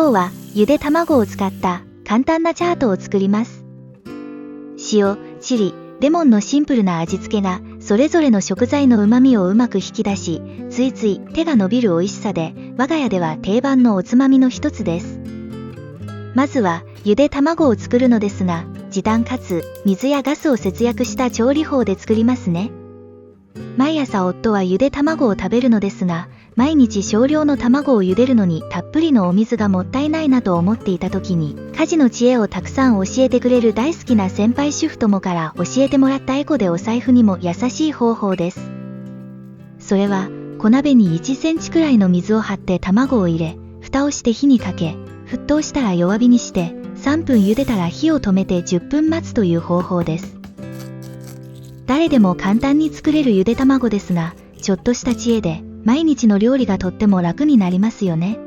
今日はゆで卵を使った簡単なチャートを作ります。塩、チリ、レモンのシンプルな味付けがそれぞれの食材の旨味をうまく引き出し、ついつい手が伸びる美味しさで、我が家では定番のおつまみの一つです。まずはゆで卵を作るのですが、時短かつ水やガスを節約した調理法で作りますね。毎朝夫はゆで卵を食べるのですが、毎日少量の卵を茹でるのにたっぷりのお水がもったいないなと思っていた時に、家事の知恵をたくさん教えてくれる大好きな先輩主婦友から教えてもらったエコでお財布にも優しい方法です。それは小鍋に1センチくらいの水を張って卵を入れ、蓋をして火にかけ、沸騰したら弱火にして3分茹でたら火を止めて10分待つという方法です。誰でも簡単に作れるゆで卵ですが、ちょっとした知恵で毎日の料理がとっても楽になりますよね。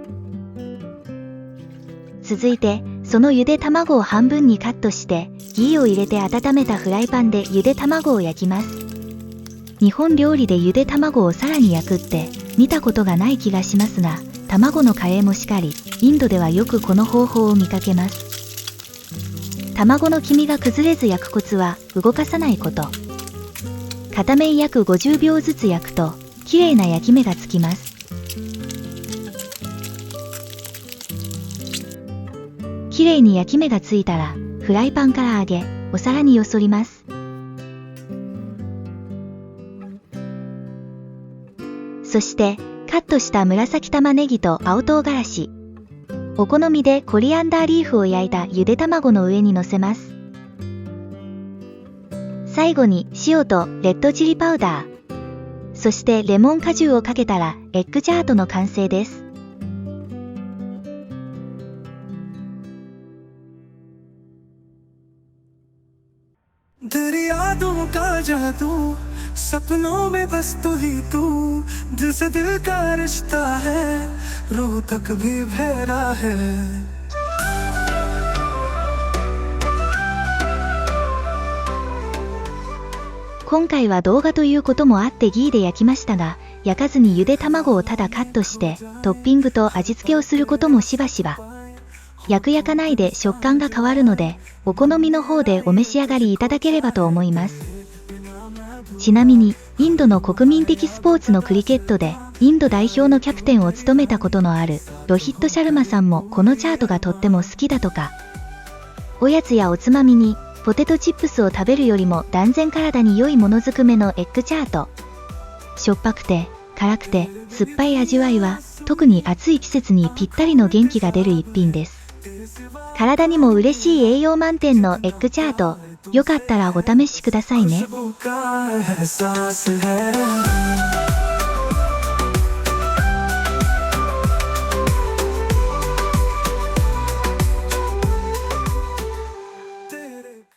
続いて、そのゆで卵を半分にカットして、ギーを入れて温めたフライパンでゆで卵を焼きます。日本料理でゆで卵をさらに焼くって見たことがない気がしますが、卵のカレーもしかり、インドではよくこの方法を見かけます。卵の黄身が崩れず焼くコツは動かさないこと。片面約50秒ずつ焼くと綺麗な焼き目がつきます。綺麗に焼き目がついたらフライパンから上げ、お皿によそります。そしてカットした紫玉ねぎと青唐辛子、お好みでコリアンダーリーフを焼いたゆで卵の上に乗せます。最後に塩とレッドチリパウダー、そしてレモン果汁をかけたらエッグチャートの完成です。दरियाओं का जादू सपनों में बस तू ही तू दिल से दिल का रिश्ता है रूह तक भी बहरा है今回は動画ということもあってギーで焼きましたが、焼かずにゆで卵をただカットしてトッピングと味付けをすることもしばしば。焼かないで食感が変わるので、お好みの方でお召し上がりいただければと思います。ちなみに、インドの国民的スポーツのクリケットで、インド代表のキャプテンを務めたことのあるロヒット・シャルマさんもこのチャートがとっても好きだとか。おやつやおつまみに、ポテトチップスを食べるよりも断然体に良いものづくめのエッグチャート。しょっぱくて、辛くて、酸っぱい味わいは、特に暑い季節にぴったりの元気が出る一品です。体にも嬉しい栄養満点のエッグチャート、よかったらお試しくださいね。